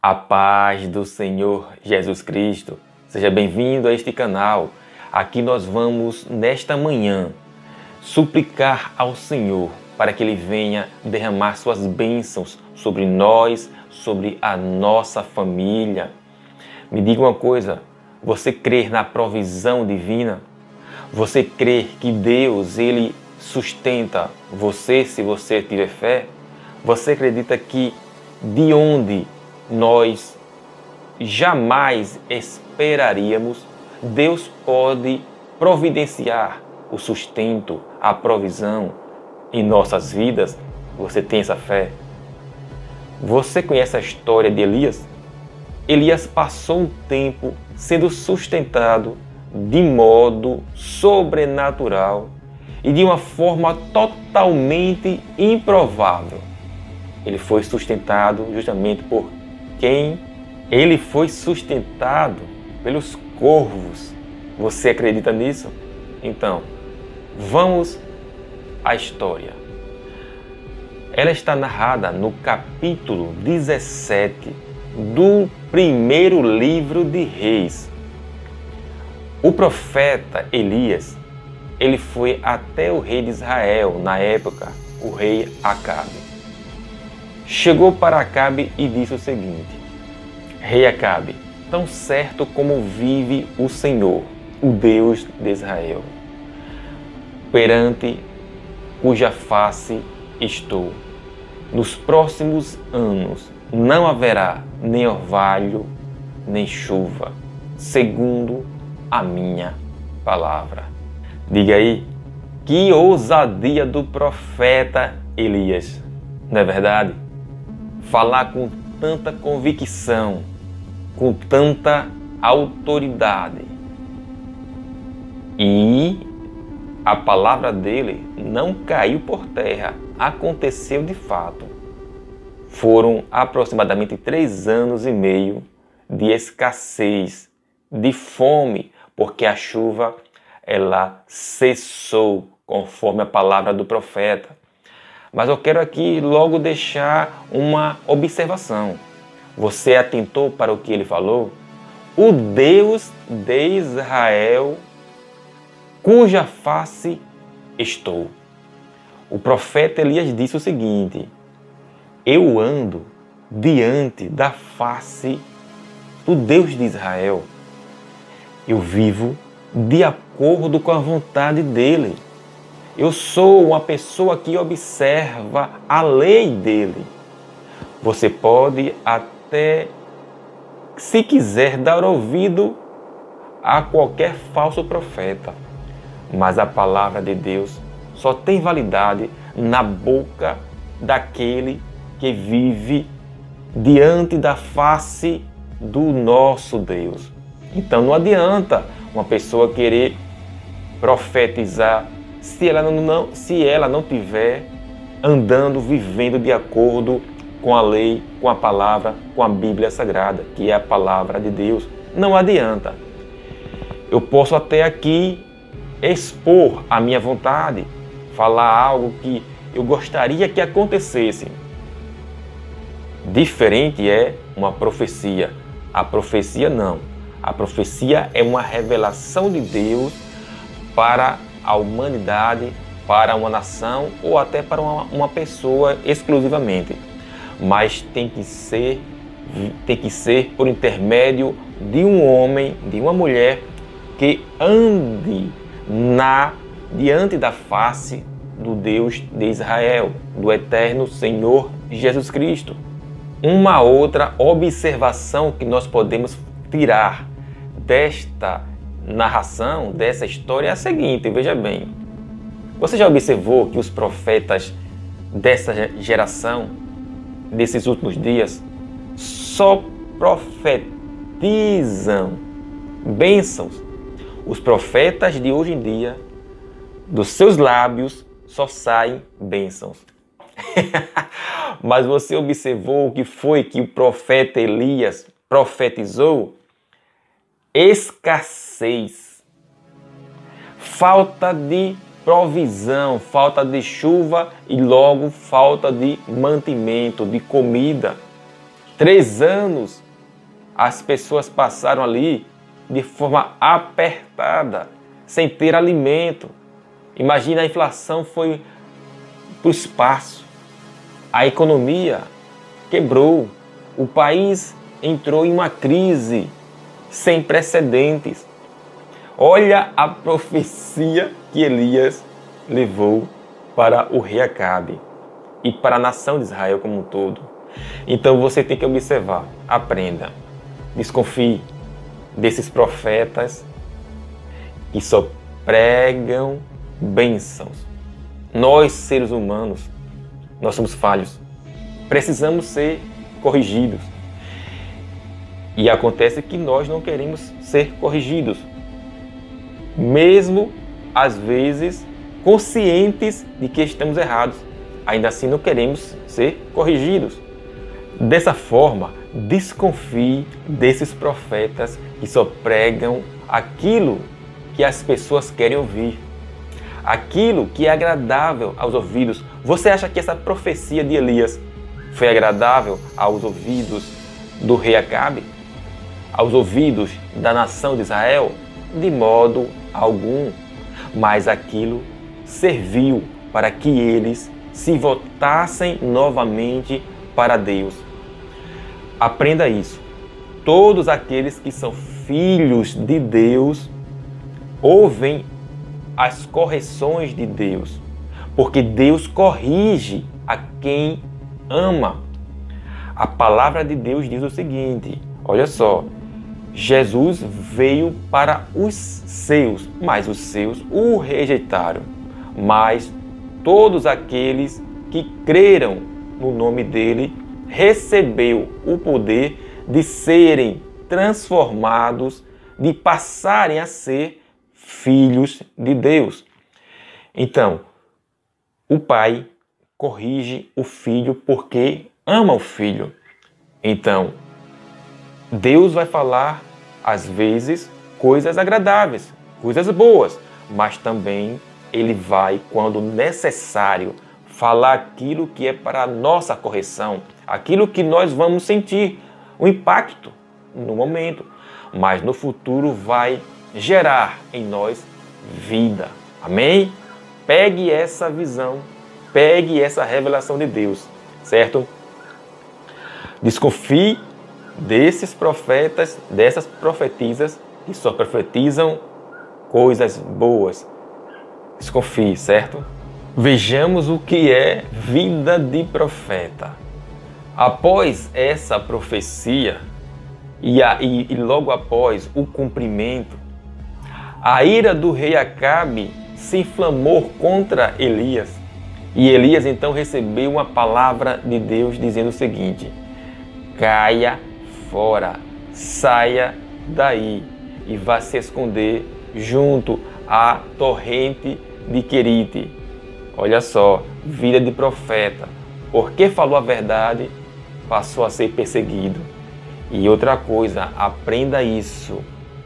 A paz do Senhor Jesus Cristo. Seja bem-vindo a este canal. Aqui nós vamos, nesta manhã, suplicar ao Senhor para que Ele venha derramar suas bênçãos sobre nós, sobre a nossa família. Me diga uma coisa, você crê na provisão divina? Você crê que Deus, Ele sustenta você se você tiver fé? Você acredita que de onde nós jamais esperaríamos, Deus pode providenciar o sustento, a provisão em nossas vidas? Você tem essa fé? Você conhece a história de Elias? Elias passou um tempo sendo sustentado de modo sobrenatural e de uma forma totalmente improvável. Ele foi sustentado justamente por quem? Ele foi sustentado pelos corvos. Você acredita nisso? Então, vamos à história. Ela está narrada no capítulo 17 do primeiro livro de Reis. O profeta Elias, ele foi até o rei de Israel, na época, o rei Acabe. Chegou para Acabe e disse o seguinte: Rei Acabe, tão certo como vive o Senhor, o Deus de Israel, perante cuja face estou, nos próximos anos não haverá nem orvalho, nem chuva, segundo a minha palavra. Diga aí, que ousadia do profeta Elias, não é verdade? Falar com tanta convicção, com tanta autoridade. E a palavra dele não caiu por terra, aconteceu de fato. Foram aproximadamente 3 anos e meio de escassez, de fome, porque a chuva ela cessou, conforme a palavra do profeta. Mas eu quero aqui logo deixar uma observação. Você atentou para o que ele falou? O Deus de Israel, cuja face estou. O profeta Elias disse o seguinte: eu ando diante da face do Deus de Israel. Eu vivo de acordo com a vontade dele. Eu sou uma pessoa que observa a lei dele. Você pode até, se quiser, dar ouvido a qualquer falso profeta, mas a palavra de Deus só tem validade na boca daquele que vive diante da face do nosso Deus. Então não adianta uma pessoa querer profetizar se ela não tiver andando, vivendo de acordo com a lei, com a palavra, com a Bíblia Sagrada, que é a palavra de Deus. Não adianta. Eu posso até aqui expor a minha vontade, falar algo que eu gostaria que acontecesse. Diferente é uma profecia. A profecia não. A profecia é uma revelação de Deus para a humanidade, para uma nação ou até para uma pessoa exclusivamente. Mas tem que ser por intermédio de um homem, de uma mulher que ande diante da face do Deus de Israel, do eterno Senhor Jesus Cristo. Uma outra observação que nós podemos tirar desta narração, dessa história, é a seguinte: veja bem, você já observou que os profetas dessa geração, desses últimos dias, só profetizam bênçãos? Os profetas de hoje em dia, dos seus lábios só saem bênçãos. Mas você observou o que foi que o profeta Elias profetizou? Escassez, falta de provisão, falta de chuva e logo falta de mantimento, de comida. 3 anos as pessoas passaram ali de forma apertada, sem ter alimento. Imagina, a inflação foi para o espaço. A economia quebrou. O país entrou em uma crise sem precedentes. Olha a profecia que Elias levou para o rei Acabe e para a nação de Israel como um todo. Então você tem que observar, aprenda, desconfie desses profetas que só pregam bênçãos. Nós, seres humanos, nós somos falhos. Precisamos ser corrigidos. E acontece que nós não queremos ser corrigidos. Mesmo, às vezes, conscientes de que estamos errados. Ainda assim não queremos ser corrigidos. Dessa forma, desconfie desses profetas que só pregam aquilo que as pessoas querem ouvir. Aquilo que é agradável aos ouvidos. Você acha que essa profecia de Elias foi agradável aos ouvidos do rei Acabe? Aos ouvidos da nação de Israel? De modo algum. Mas aquilo serviu para que eles se voltassem novamente para Deus. Aprenda isso. Todos aqueles que são filhos de Deus ouvem as correções de Deus, porque Deus corrige a quem ama. A palavra de Deus diz o seguinte, olha só, Jesus veio para os seus, mas os seus o rejeitaram. Mas todos aqueles que creram no nome dele recebeu o poder de serem transformados, de passarem a ser filhos de Deus. Então, o pai corrige o filho porque ama o filho. Então, Deus vai falar, às vezes, coisas agradáveis, coisas boas, mas também Ele vai, quando necessário, falar aquilo que é para a nossa correção, aquilo que nós vamos sentir, o impacto no momento, mas no futuro vai gerar em nós vida. Amém? Pegue essa visão, pegue essa revelação de Deus, certo? Desconfie desses profetas, dessas profetisas que só profetizam coisas boas. Desconfie, certo? Vejamos o que é vida de profeta. Após essa profecia e logo após o cumprimento, a ira do rei Acabe se inflamou contra Elias. E Elias então recebeu uma palavra de Deus dizendo o seguinte: caia fora, saia daí e vá se esconder junto à torrente de Querite. Olha só, vida de profeta. Porque falou a verdade, passou a ser perseguido. E outra coisa, aprenda isso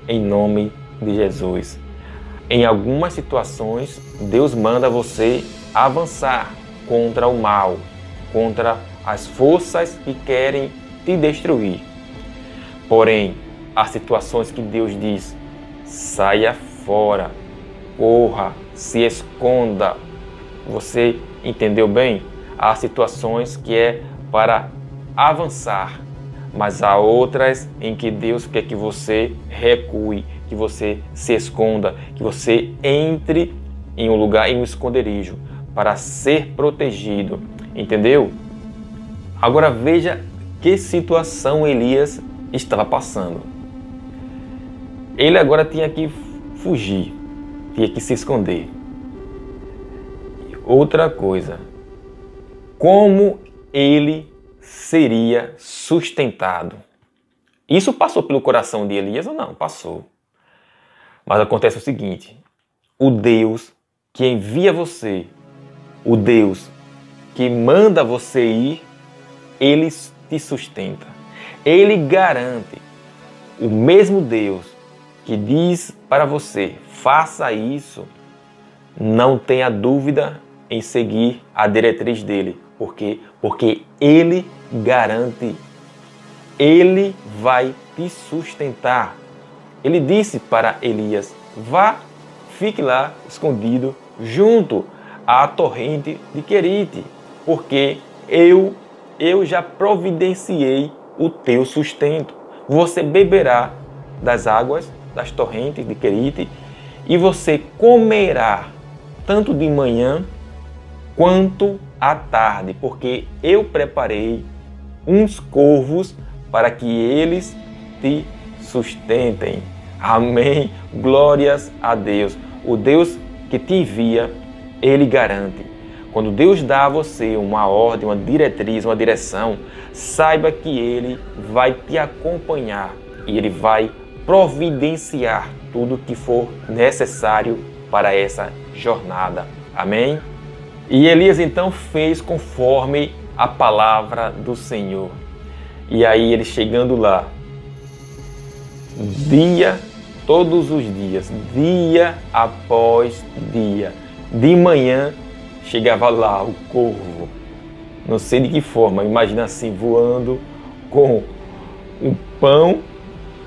em nome de Jesus. Em algumas situações, Deus manda você avançar contra o mal, contra as forças que querem te destruir. Porém, há situações que Deus diz: saia fora, corra, se esconda. Você entendeu bem? Há situações que é para avançar, mas há outras em que Deus quer que você recue, que você se esconda, que você entre em um lugar, em um esconderijo, para ser protegido. Entendeu? Agora veja que situação Elias estava passando. Ele agora tinha que fugir, tinha que se esconder. Outra coisa, como ele seria sustentado? Isso passou pelo coração de Elias ou não? Passou. Mas acontece o seguinte: o Deus que envia você, o Deus que manda você ir, Ele te sustenta. Ele garante. O mesmo Deus que diz para você, faça isso, não tenha dúvida em seguir a diretriz dele. Por quê? Porque Ele garante. Ele vai te sustentar. Ele disse para Elias: vá, fique lá escondido junto à torrente de Querite, porque eu já providenciei o teu sustento. Você beberá das águas das torrentes de Querite e você comerá tanto de manhã quanto à tarde, porque eu preparei uns corvos para que eles te sustentem. Amém. Glórias a Deus. O Deus que te envia, Ele garante. Quando Deus dá a você uma ordem, uma diretriz, uma direção, saiba que Ele vai te acompanhar e Ele vai providenciar tudo que for necessário para essa jornada. Amém? E Elias então fez conforme a palavra do Senhor. E aí ele chegando lá, todos os dias, dia após dia, de manhã chegava lá o corvo, não sei de que forma, imagina assim, voando com um pão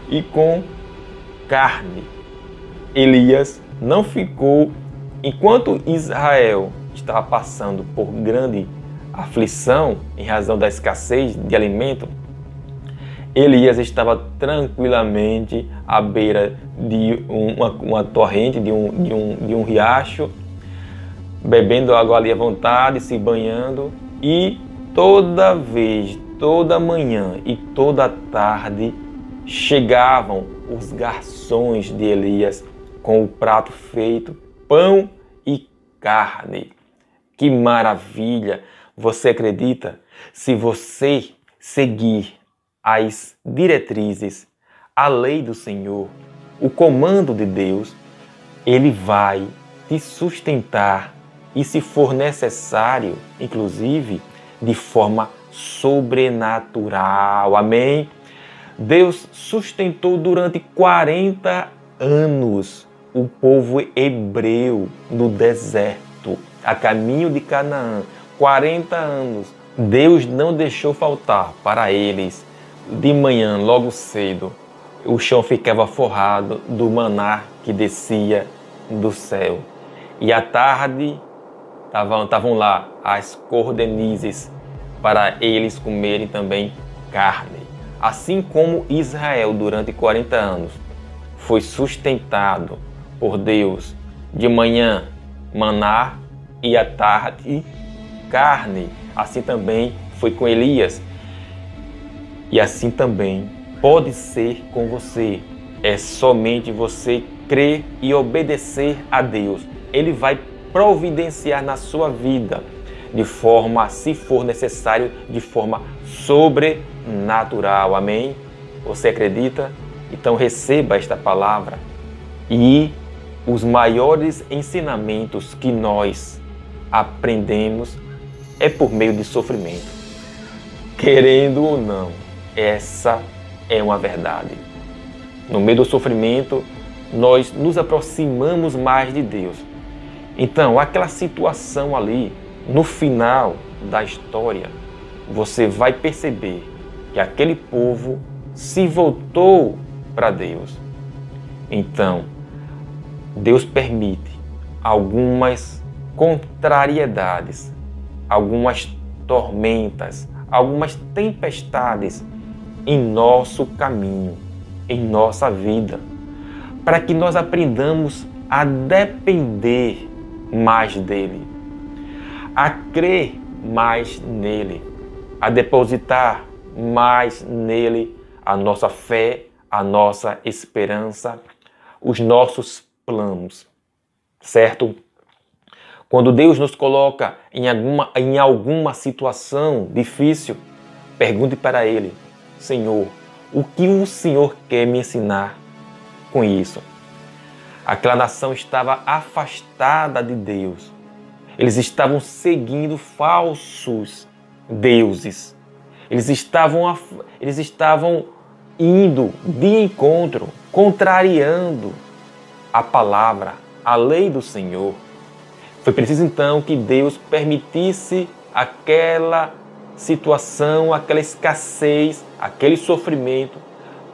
e com carne. Elias não ficou, enquanto Israel estava passando por grande aflição em razão da escassez de alimento, Elias estava tranquilamente à beira de uma torrente, de um riacho, bebendo água ali à vontade, se banhando, e toda vez, toda manhã e toda tarde chegavam os garçons de Elias com o prato feito, pão e carne. Que maravilha! Você acredita? Se você seguir as diretrizes, a lei do Senhor, o comando de Deus, Ele vai te sustentar e, se for necessário, inclusive, de forma sobrenatural. Amém? Deus sustentou durante 40 anos o povo hebreu no deserto, a caminho de Canaã. 40 anos. Deus não deixou faltar para eles. De manhã, logo cedo, o chão ficava forrado do maná que descia do céu. E à tarde estavam lá as cordenizes para eles comerem também carne. Assim como Israel durante 40 anos foi sustentado por Deus, de manhã maná e à tarde carne, assim também foi com Elias. E assim também pode ser com você. É somente você crer e obedecer a Deus. Ele vai providenciar na sua vida de forma, se for necessário, de forma sobrenatural. Amém? Você acredita? Então receba esta palavra. E os maiores ensinamentos que nós aprendemos é por meio de sofrimento. Querendo ou não, essa é uma verdade. No meio do sofrimento, nós nos aproximamos mais de Deus. Então, aquela situação ali, no final da história, você vai perceber que aquele povo se voltou para Deus. Então, Deus permite algumas contrariedades, algumas tormentas, algumas tempestades em nosso caminho, em nossa vida, para que nós aprendamos a depender mais dele, a crer mais nele, a depositar mais nele a nossa fé, a nossa esperança, os nossos planos, certo? Quando Deus nos coloca em alguma situação difícil, pergunte para Ele: Senhor, o que o Senhor quer me ensinar com isso? Aquela nação estava afastada de Deus. Eles estavam seguindo falsos deuses. Eles estavam indo de encontro, contrariando a palavra, a lei do Senhor. Foi preciso então que Deus permitisse aquela situação, aquela escassez, aquele sofrimento,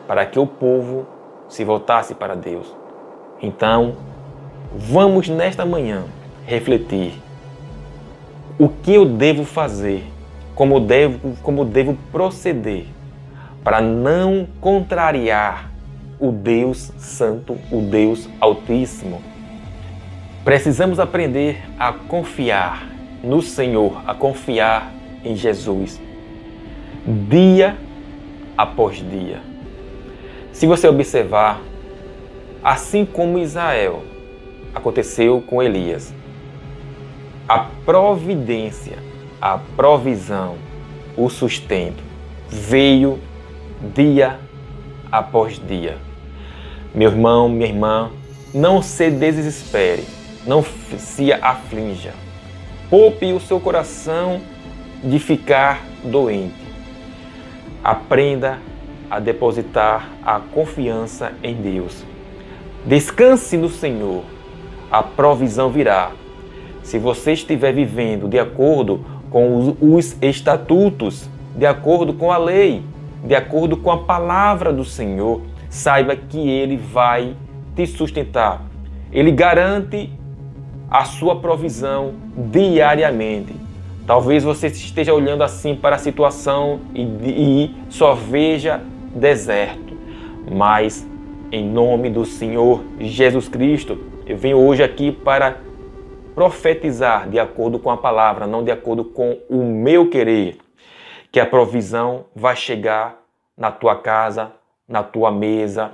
para que o povo se voltasse para Deus. Então, vamos nesta manhã refletir o que eu devo fazer, como devo proceder para não contrariar o Deus Santo, o Deus Altíssimo. Precisamos aprender a confiar no Senhor, a confiar em Jesus, dia após dia. Se você observar, assim como Israel, aconteceu com Elias, a providência, a provisão, o sustento veio dia após dia. Meu irmão, minha irmã, não se desespere, não se aflinja. Poupe o seu coração de ficar doente. Aprenda a depositar a confiança em Deus. Descanse no Senhor, a provisão virá. Se você estiver vivendo de acordo com os estatutos, de acordo com a lei, de acordo com a palavra do Senhor, saiba que Ele vai te sustentar. Ele garante a sua provisão diariamente. Talvez você esteja olhando assim para a situação e só veja deserto. Mas, em nome do Senhor Jesus Cristo, eu venho hoje aqui para profetizar de acordo com a palavra, não de acordo com o meu querer, que a provisão vai chegar na tua casa, na tua mesa.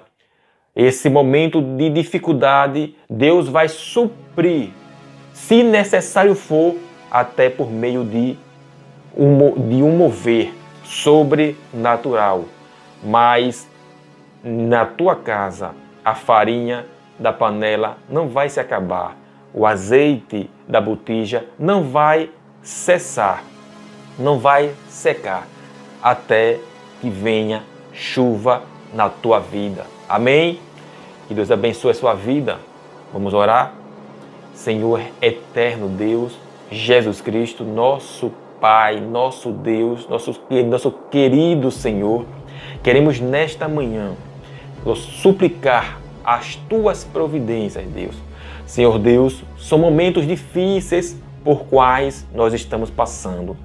Esse momento de dificuldade, Deus vai suprir, se necessário for, até por meio de um mover sobrenatural. Mas na tua casa, a farinha da panela não vai se acabar. O azeite da botija não vai cessar, não vai secar, até que venha chuva na tua vida. Amém? Que Deus abençoe a sua vida. Vamos orar? Senhor eterno Deus, Jesus Cristo, nosso Pai, nosso Deus, nosso querido Senhor, queremos nesta manhã suplicar as tuas providências, Deus. Senhor Deus, são momentos difíceis por quais nós estamos passando,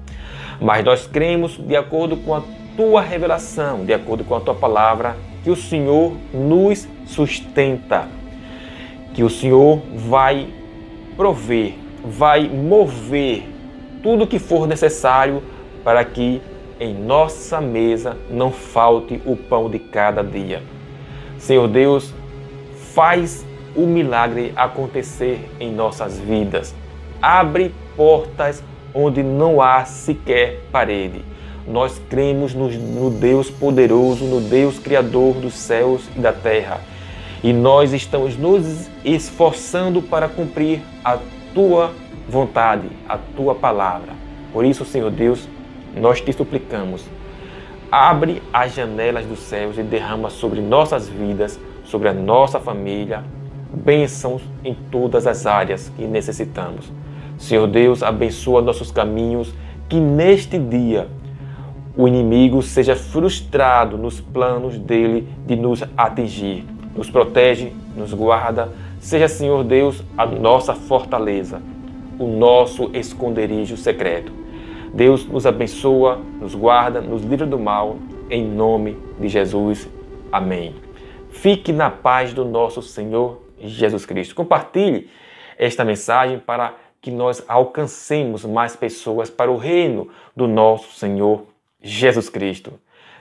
mas nós cremos, de acordo com a tua revelação, de acordo com a tua palavra, que o Senhor nos sustenta, que o Senhor vai prover, vai mover tudo o que for necessário para que em nossa mesa não falte o pão de cada dia. Senhor Deus, faz o milagre acontecer em nossas vidas. Abre portas onde não há sequer parede. Nós cremos no Deus poderoso, no Deus criador dos céus e da terra. E nós estamos nos esforçando para cumprir a tua vontade, a tua palavra. Por isso, Senhor Deus, nós te suplicamos. Abre as janelas dos céus e derrama sobre nossas vidas, sobre a nossa família, bênçãos em todas as áreas que necessitamos. Senhor Deus, abençoa nossos caminhos, que neste dia o inimigo seja frustrado nos planos dele de nos atingir. Nos protege, nos guarda, seja, Senhor Deus, a nossa fortaleza, o nosso esconderijo secreto. Deus nos abençoa, nos guarda, nos livra do mal, em nome de Jesus. Amém. Fique na paz do nosso Senhor Jesus Cristo. Compartilhe esta mensagem para que nós alcancemos mais pessoas para o reino do nosso Senhor Jesus Cristo.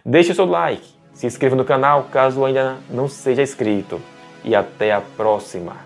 Deixe o seu like, se inscreva no canal caso ainda não seja inscrito e até a próxima.